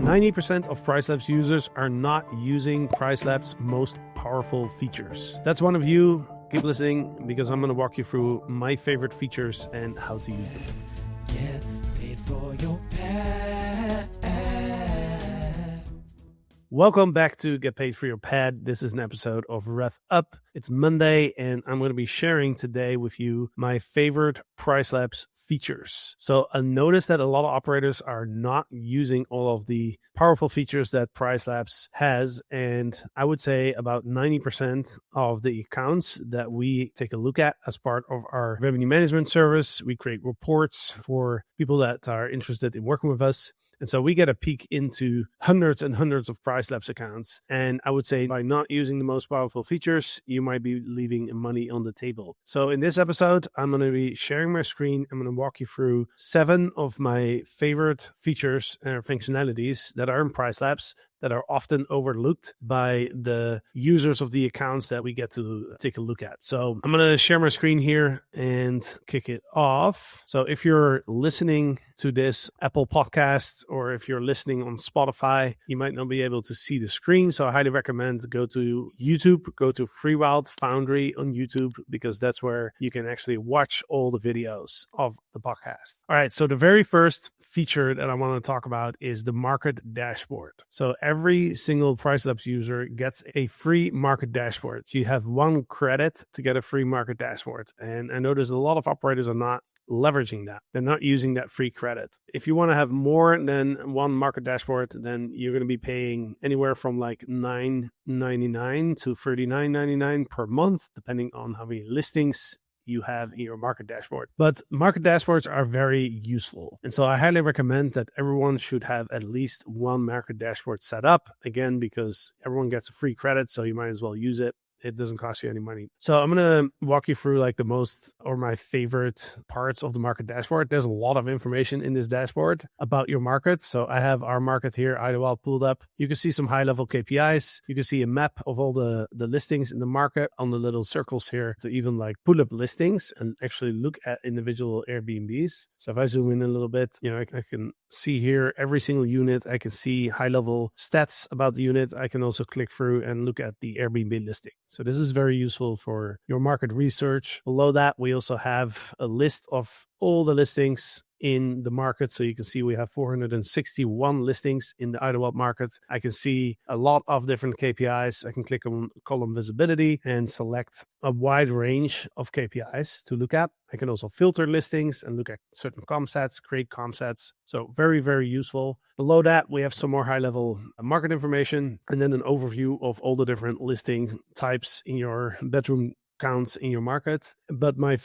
90% of PriceLabs users are not using PriceLabs' most powerful features. That's one of you. Keep listening because I'm going to walk you through my favorite features and how to use them. Get paid for your pad. Welcome back to Get Paid for Your Pad. This is an episode of Rev Up. It's Monday, and I'm going to be sharing today with you my favorite PriceLabs features. So I noticed that a lot of operators are not using all of the powerful features that PriceLabs has. And I would say about 90% of the accounts that we take a look at as part of our revenue management service, we create reports for people that are interested in working with us. And so we get a peek into hundreds and hundreds of PriceLabs accounts. And I would say by not using the most powerful features, you might be leaving money on the table. So in this episode, I'm going to be sharing my screen. I'm going to walk you through 7 of my favorite features and functionalities that are in PriceLabs that are often overlooked by the users of the accounts that we get to take a look at. So I'm going to share my screen here and kick it off. So if you're listening to this Apple podcast or if you're listening on Spotify, you might not be able to see the screen. So I highly recommend go to YouTube, go to Freewyld, Foundry on YouTube, because that's where you can actually watch all the videos of the podcast. All right. So the very first feature that I want to talk about is the market dashboard. So every single PriceLabs user gets a free market dashboard. You have 1 credit to get a free market dashboard. And I notice a lot of operators are not leveraging that. They're not using that free credit. If you want to have more than 1 market dashboard, then you're going to be paying anywhere from like $9.99 to $39.99 per month, depending on how many listings you have in your market dashboard. But market dashboards are very useful. And so I highly recommend that everyone should have at least 1 market dashboard set up. Again, because everyone gets a free credit, so you might as well use it. It doesn't cost you any money. So I'm going to walk you through like the most or my favorite parts of the market dashboard. There's a lot of information in this dashboard about your market. So I have our market here, Idlewild, pulled up. You can see some high level KPIs. You can see a map of all the listings in the market on the little circles here to even like pull up listings and actually look at individual Airbnbs. So if I zoom in a little bit, I can see here every single unit. I can see high level stats about the unit. I can also click through and look at the Airbnb listing. So this is very useful for your market research. Below that, we also have a list of all the listings in the market. So you can see we have 461 listings in the Idlewild market. I can see a lot of different KPIs. I can click on column visibility and select a wide range of KPIs to look at. I can also filter listings and look at certain Compsets, create Compsets. So very, very useful. Below that, we have some more high-level market information and then an overview of all the different listing types in your bedroom counts in your market. But by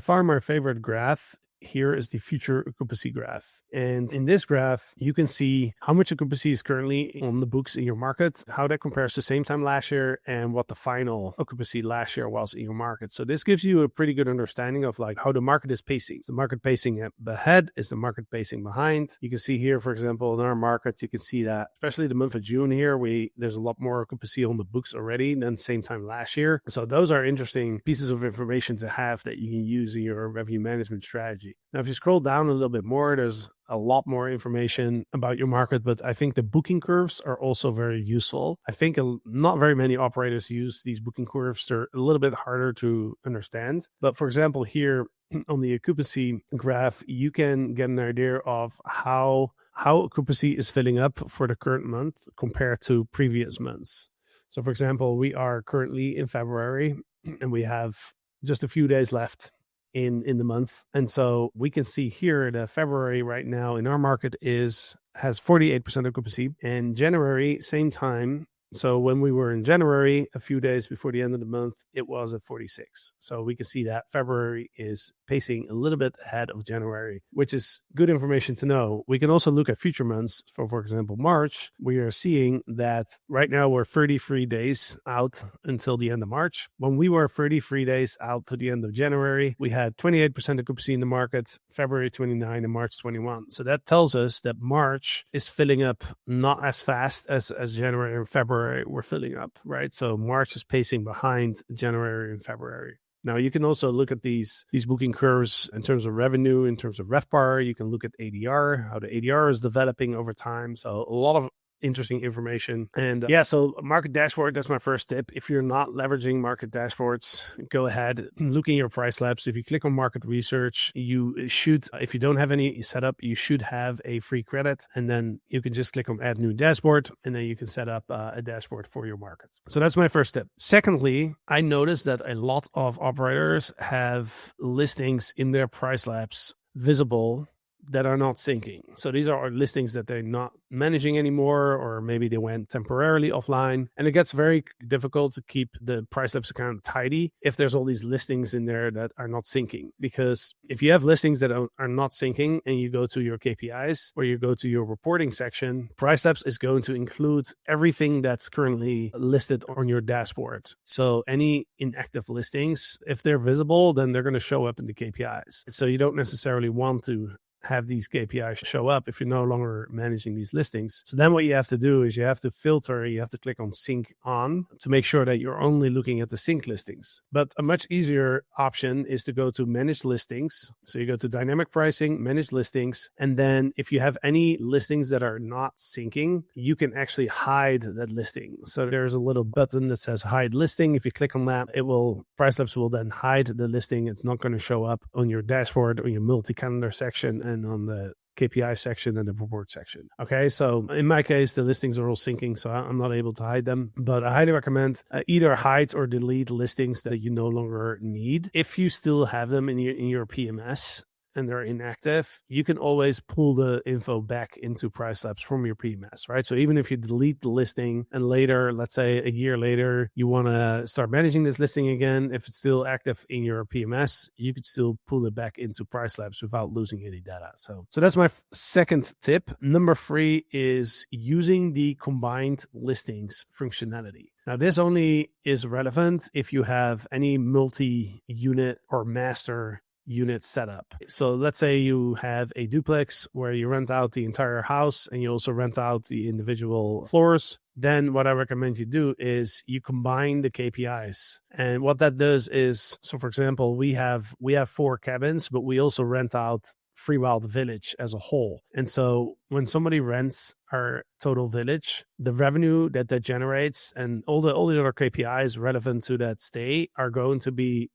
far my favorite graph here is the future occupancy graph. And in this graph, you can see how much occupancy is currently on the books in your market, how that compares to same time last year, and what the final occupancy last year was in your market. So this gives you a pretty good understanding of like how the market is pacing. Is the market pacing ahead? Is the market pacing behind? You can see here, for example, in our market, you can see that, especially the month of June here, there's a lot more occupancy on the books already than same time last year. So those are interesting pieces of information to have that you can use in your revenue management strategy. Now, if you scroll down a little bit more, there's a lot more information about your market, but I think the booking curves are also very useful. I think not very many operators use these booking curves. They're a little bit harder to understand. But for example, here on the occupancy graph, you can get an idea of how occupancy is filling up for the current month compared to previous months. So for example, we are currently in February and we have just a few days left in the month. And so we can see here that February right now in our market has 48% occupancy, and January, same time, So when we were in January, a few days before the end of the month, it was at 46. So we can see that February is pacing a little bit ahead of January, which is good information to know. We can also look at future months. For example, March, we are seeing that right now we're 33 days out until the end of March. When we were 33 days out to the end of January, we had 28% occupancy in the market, February 29 and March 21. So that tells us that March is filling up not as fast as January and February were filling up, right? So March is pacing behind January and February. Now, you can also look at these booking curves in terms of revenue, in terms of RevPAR. You can look at ADR, how the ADR is developing over time. So a lot of interesting information. And so market dashboard, that's my first tip. If you're not leveraging market dashboards, go ahead, look in your PriceLabs. If you click on market research, you should, if you don't have any set up, you should have a free credit. And then you can just click on add new dashboard, and then you can set up a dashboard for your market. So that's my first tip. Secondly, I noticed that a lot of operators have listings in their PriceLabs visible that are not syncing. So these are listings that they're not managing anymore, or maybe they went temporarily offline. And it gets very difficult to keep the PriceLabs account tidy if there's all these listings in there that are not syncing. Because if you have listings that are not syncing and you go to your KPIs or you go to your reporting section, PriceLabs is going to include everything that's currently listed on your dashboard. So any inactive listings, if they're visible, then they're going to show up in the KPIs. So you don't necessarily want to have these KPIs show up if you're no longer managing these listings. So then what you have to do is you have to filter, you have to click on sync on to make sure that you're only looking at the sync listings. But a much easier option is to go to manage listings. So you go to dynamic pricing, manage listings, and then if you have any listings that are not syncing, you can actually hide that listing. So there's a little button that says hide listing. If you click on that, PriceLabs will then hide the listing. It's not going to show up on your dashboard or your multi-calendar section and on the KPI section and the report section. Okay, so in my case, the listings are all syncing, so I'm not able to hide them. But I highly recommend either hide or delete listings that you no longer need. If you still have them in your PMS and they're inactive, you can always pull the info back into PriceLabs from your PMS, right? So even if you delete the listing and later, let's say a year later, you want to start managing this listing again, if it's still active in your PMS, you could still pull it back into PriceLabs without losing any data. So that's my second tip. Number 3 is using the combined listings functionality. Now, this only is relevant if you have any multi-unit or master unit setup. So let's say you have a duplex where you rent out the entire house and you also rent out the individual floors. Then what I recommend you do is you combine the KPIs. And what that does is, so for example, we have 4 cabins, but we also rent out Freewyld village as a whole. And so when somebody rents our total village, the revenue that generates and all the other KPIs relevant to that stay are going to be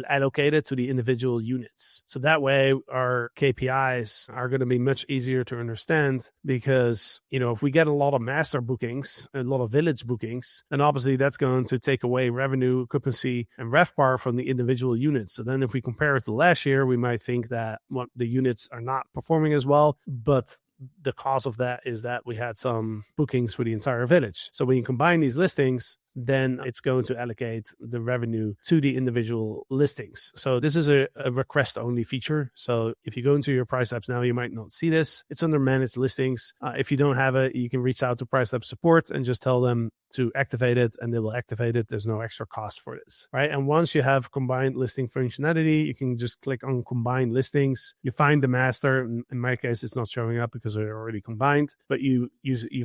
allocated to the individual units. So that way our KPIs are going to be much easier to understand, because, if we get a lot of master bookings, a lot of village bookings, then obviously that's going to take away revenue, occupancy, and RevPAR from the individual units. So then if we compare it to last year, we might think that the units are not performing as well, but the cause of that is that we had some bookings for the entire village. So when you combine these listings, then it's going to allocate the revenue to the individual listings. So this is a request-only feature. So if you go into your PriceLabs now, you might not see this. It's under Manage Listings. If you don't have it, you can reach out to PriceLabs support and just tell them to activate it, and they will activate it. There's no extra cost for this, right? And once you have combined listing functionality, you can just click on Combine Listings. You find the master. In my case, it's not showing up because they're already combined, but you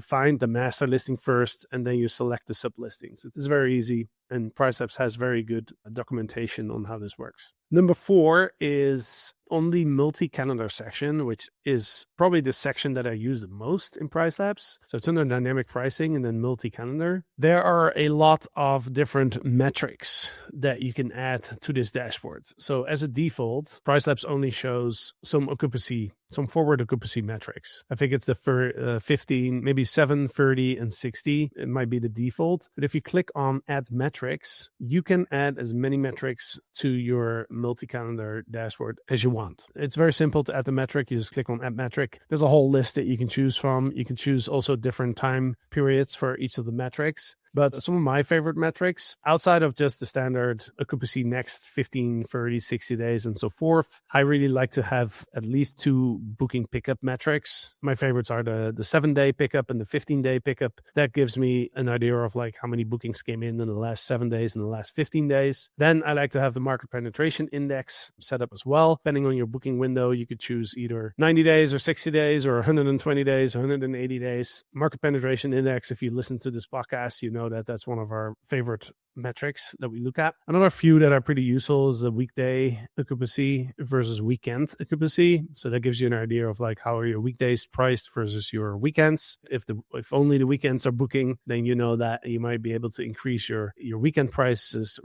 find the master listing first, and then you select the sub-listings. It's very easy, and PriceLabs has very good documentation on how this works. Number 4 is on the multi-calendar section, which is probably the section that I use the most in PriceLabs. So it's under dynamic pricing and then multi-calendar. There are a lot of different metrics that you can add to this dashboard. So as a default, PriceLabs only shows some forward occupancy metrics. I think it's the 15, maybe 7, 30, and 60. It might be the default. But if you click on add metrics, you can add as many metrics to your multi-calendar dashboard as you want. It's very simple to add the metric. You just click on add metric. There's a whole list that you can choose from. You can choose also different time periods for each of the metrics. But some of my favorite metrics, outside of just the standard occupancy next 15, 30, 60 days and so forth, I really like to have at least 2 booking pickup metrics. My favorites are the 7-day pickup and the 15-day pickup. That gives me an idea of like how many bookings came in the last 7 days and the last 15 days. Then I like to have the market penetration index set up as well. Depending on your booking window, you could choose either 90 days or 60 days or 120 days, 180 days. Market penetration index, if you listen to this podcast, you know know that that's one of our favorite metrics that we look at. Another few that are pretty useful is the weekday occupancy versus weekend occupancy. So that gives you an idea of like how are your weekdays priced versus your weekends. If only the weekends are booking, then you know that you might be able to increase your weekend prices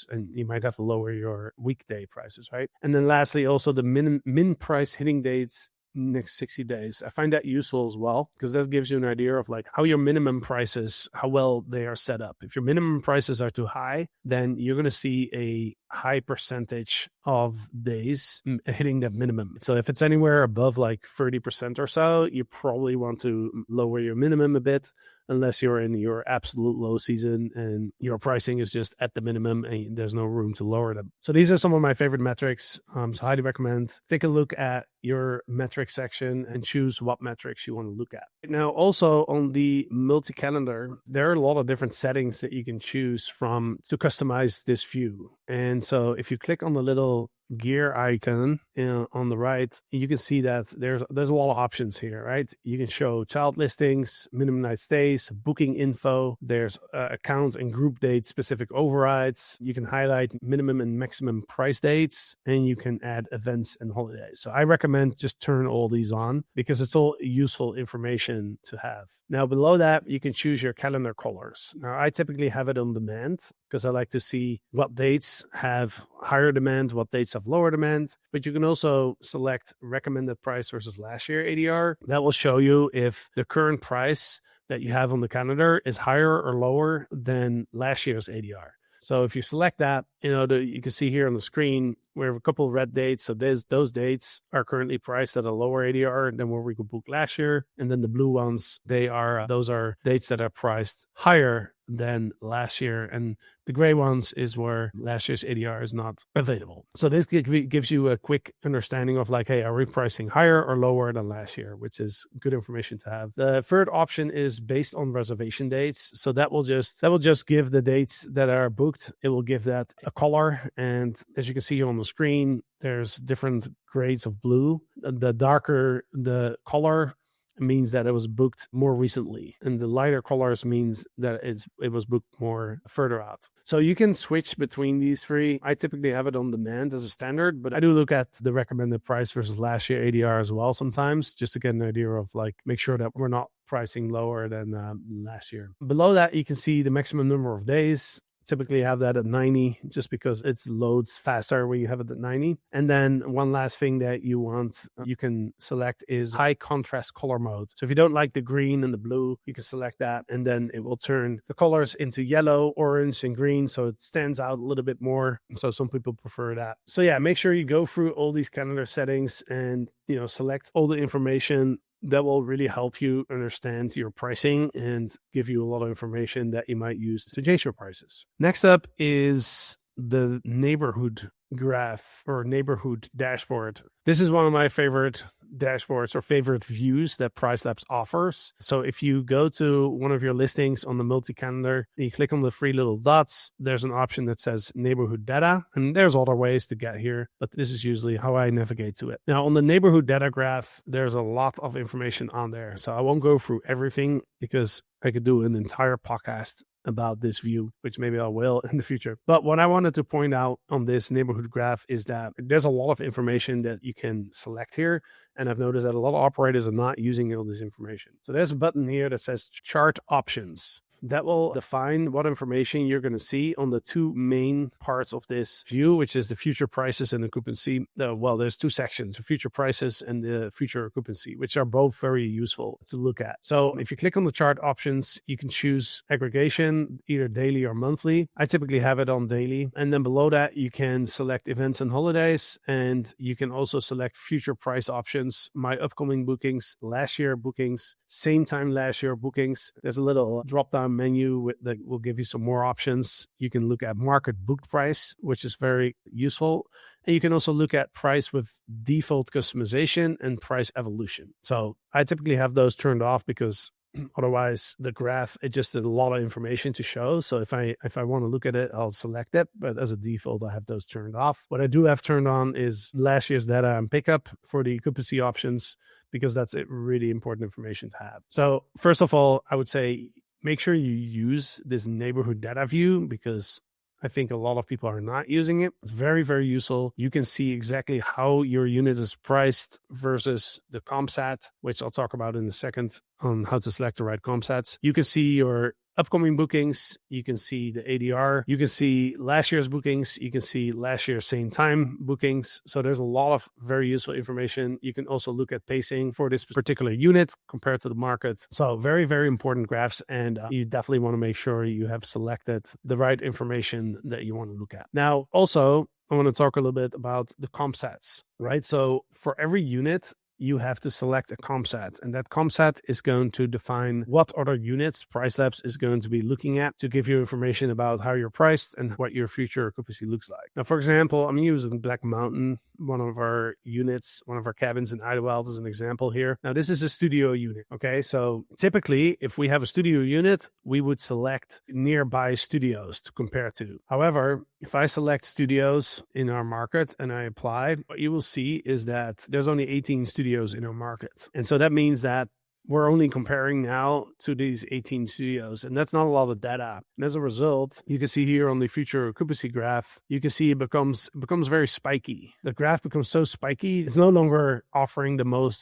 and you might have to lower your weekday prices, right? And then lastly, also the min price hitting dates next 60 days. I find that useful as well because that gives you an idea of like how your minimum prices, how well they are set up. If your minimum prices are too high, then you're going to see a high percentage of days hitting that minimum. So if it's anywhere above like 30% or so, you probably want to lower your minimum a bit, unless you're in your absolute low season and your pricing is just at the minimum and there's no room to lower them. So these are some of my favorite metrics. So highly recommend take a look at your metric section and choose what metrics you want to look at. Now, also on the multi-calendar, there are a lot of different settings that you can choose from to customize this view. And so if you click on the little gear icon on the right, you can see that there's a lot of options here, right? You can show child listings, minimum night stays, booking info. There's account and group date specific overrides. You can highlight minimum and maximum price dates, and you can add events and holidays. So I recommend just turn all these on because it's all useful information to have. Now, below that, you can choose your calendar colors. Now, I typically have it on demand because I like to see what dates have higher demand, what dates have lower demand. But you can also select recommended price versus last year ADR. That will show you if the current price that you have on the calendar is higher or lower than last year's ADR. So if you select that, you can see here on the screen, we have a couple of red dates. So those dates are currently priced at a lower ADR than what we could book last year. And then the blue ones, those are dates that are priced higher than last year. And the gray ones is where last year's ADR is not available. So this gives you a quick understanding of like, hey, are we pricing higher or lower than last year, which is good information to have. The third option is based on reservation dates. So that will just give the dates that are booked. It will give that a color. And as you can see here on the screen, there's different grades of blue. The darker the color means that it was booked more recently, and the lighter colors means that it was booked more further out. So you can switch between these three. I typically have it on demand as a standard, but I do look at the recommended price versus last year ADR as well sometimes, just to get an idea of like make sure that we're not pricing lower than last year. Below that, you can see the maximum number of days. Typically have that at 90 just because it loads faster when you have it at 90. And then one last thing that you can select is high contrast color mode. So if you don't like the green and the blue, you can select that, and then it will turn the colors into yellow, orange, and green. So it stands out a little bit more. So some people prefer that. So yeah, make sure you go through all these calendar settings and select all the information. That will really help you understand your pricing and give you a lot of information that you might use to change your prices. Next up is the neighborhood graph or neighborhood dashboard. This is one of my favorite dashboards or favorite views that PriceLabs offers. So if you go to one of your listings on the multi-calendar, you click on the three little dots, there's an option that says neighborhood data, and there's other ways to get here, but this is usually how I navigate to it. Now on the neighborhood data graph, there's a lot of information on there. So I won't go through everything because I could do an entire podcast about this view, which maybe I will in the future. But what I wanted to point out on this neighborhood graph is that there's a lot of information that you can select here. And I've noticed that a lot of operators are not using all this information. So there's a button here that says chart options. That will define what information you're going to see on the two main parts of this view, which is the future prices and occupancy. There's two sections, the future prices and the future occupancy, which are both very useful to look at. So if you click on the chart options, you can choose aggregation, either daily or monthly. I typically have it on daily. And then below that, you can select events and holidays. And you can also select future price options, my upcoming bookings, last year bookings, same time last year bookings. There's a little drop-down menu that will give you some more options. You can look at market booked price, which is very useful. And you can also look at price with default customization and price evolution. So I typically have those turned off because otherwise the graph, it just a lot of information to show. So if I want to look at it, I'll select it. But as a default, I have those turned off. What I do have turned on is last year's data and pickup for the occupancy options, because that's really important information to have. So first of all, I would say make sure you use this neighborhood data view because I think a lot of people are not using it. It's very, very useful. You can see exactly how your unit is priced versus the Compset, which I'll talk about in a second on how to select the right Compsets. You can see your upcoming bookings. You can see the ADR. You can see last year's bookings. You can see last year's same time bookings. So there's a lot of very useful information. You can also look at pacing for this particular unit compared to the market. So very, very important graphs. And you definitely want to make sure you have selected the right information that you want to look at. Now, also, I want to talk a little bit about the Compsets, right? So for every unit, you have to select a Compset, and that Compset is going to define what other units PriceLabs is going to be looking at to give you information about how you're priced and what your future occupancy looks like. Now, for example, I'm using Black Mountain, one of our units, one of our cabins in Idlewild as an example here. Now, this is a studio unit, okay? So typically, if we have a studio unit, we would select nearby studios to compare to. However, if I select studios in our market and I apply, what you will see is that there's only 18 studios in our market. And so that means that we're only comparing now to these 18 studios, and that's not a lot of data. And as a result, you can see here on the future occupancy graph, you can see it becomes very spiky. The graph becomes so spiky, it's no longer offering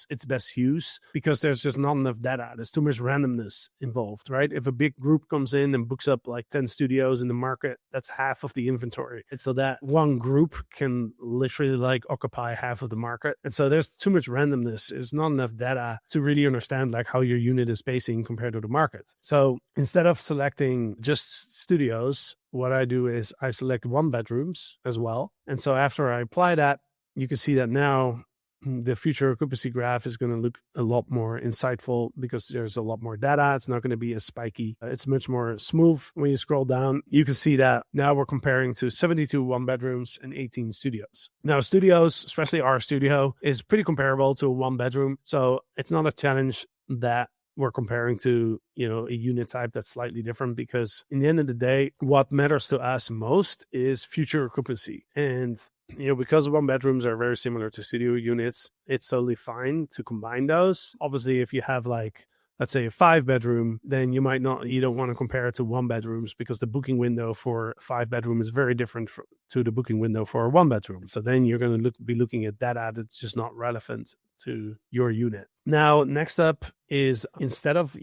its best use because there's just not enough data. There's too much randomness involved, right? If a big group comes in and books up like 10 studios in the market, that's half of the inventory. And so that one group can literally like occupy half of the market. And so there's too much randomness. There's not enough data to really understand like how your unit is pacing compared to the market. So instead of selecting just studios, what I do is I select 1-bedrooms as well. And so after I apply that, you can see that now the future occupancy graph is going to look a lot more insightful because there's a lot more data. It's not going to be as spiky. It's much more smooth. When you scroll down, you can see that now we're comparing to 72 1-bedrooms and 18 studios. Now, studios, especially our studio, is pretty comparable to a 1-bedroom. So it's not a challenge that we're comparing to, a unit type that's slightly different, because in the end of the day, what matters to us most is future occupancy. And, because 1-bedrooms are very similar to studio units, it's totally fine to combine those. Obviously, if you have let's say a 5-bedroom, then you don't want to compare it to 1-bedrooms because the booking window for a 5-bedroom is very different to the booking window for a 1-bedroom. So then you're going to be looking at data that's just not relevant to your unit. Now, next up is, instead of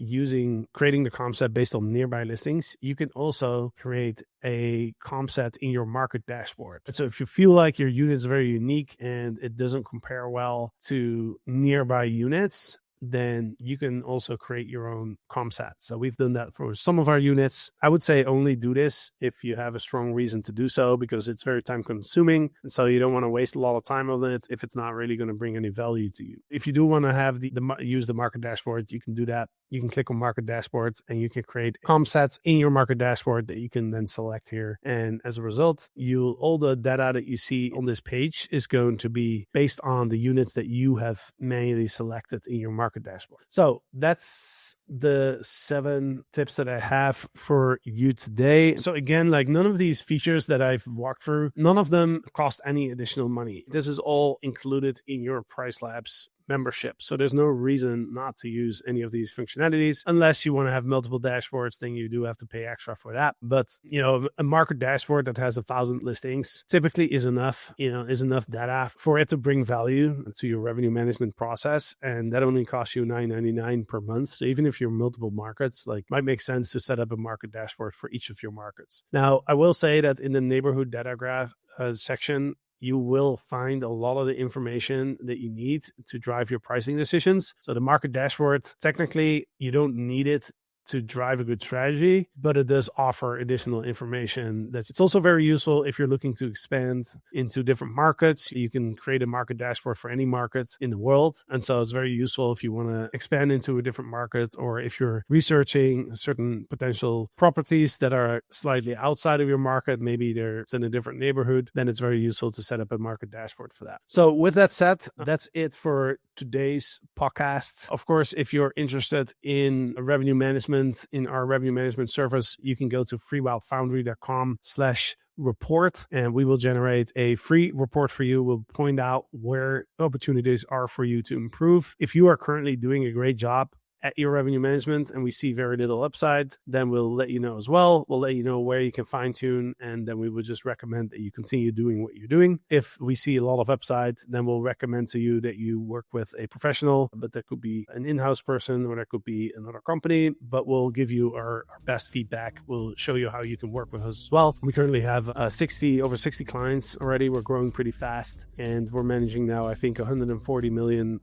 creating the Compset based on nearby listings, you can also create a Compset in your market dashboard. So if you feel like your unit is very unique and it doesn't compare well to nearby units, then you can also create your own Compset. So we've done that for some of our units. I would say only do this if you have a strong reason to do so, because it's very time consuming. And so you don't want to waste a lot of time on it if it's not really going to bring any value to you. If you do want to have use the market dashboard, you can do that. You can click on market dashboards and you can create Compsets in your market dashboard that you can then select here. And as a result, all the data that you see on this page is going to be based on the units that you have manually selected in your market dashboard. So that's the 7 tips that I have for you today. So again, none of these features that I've walked through, none of them cost any additional money. This is all included in your PriceLabs membership. So there's no reason not to use any of these functionalities. Unless you want to have multiple dashboards, then you do have to pay extra for that. But, a market dashboard that has 1,000 listings typically is enough data for it to bring value to your revenue management process. And that only costs you $9.99 per month. So even if you're multiple markets, might make sense to set up a market dashboard for each of your markets. Now, I will say that in the neighborhood data graph section, you will find a lot of the information that you need to drive your pricing decisions. So the market dashboard, technically, you don't need it to drive a good strategy, but it does offer additional information. It's also very useful if you're looking to expand into different markets. You can create a market dashboard for any market in the world. And so it's very useful if you want to expand into a different market, or if you're researching certain potential properties that are slightly outside of your market, maybe they're in a different neighborhood, then it's very useful to set up a market dashboard for that. So with that said, that's it for today's podcast. Of course, if you're interested in revenue management, in our revenue management service, you can go to freewildfoundry.com/report, and we will generate a free report for you. We'll point out where opportunities are for you to improve. If you are currently doing a great job at your revenue management and we see very little upside, then we'll let you know as well. We'll let you know where you can fine tune, and then we would just recommend that you continue doing what you're doing. If we see a lot of upside, then we'll recommend to you that you work with a professional, but that could be an in-house person or that could be another company, but we'll give you our best feedback. We'll show you how you can work with us as well. We currently have over 60 clients already. We're growing pretty fast, and we're managing now, I think, $140 million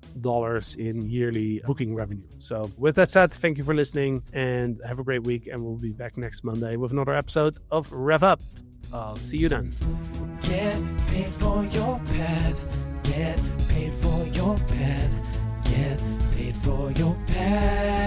in yearly booking revenue. So with that said, thank you for listening and have a great week, and we'll be back next Monday with another episode of Rev Up. I'll see you then. Get paid for your pad. Get paid for your pad. Get paid for your pad.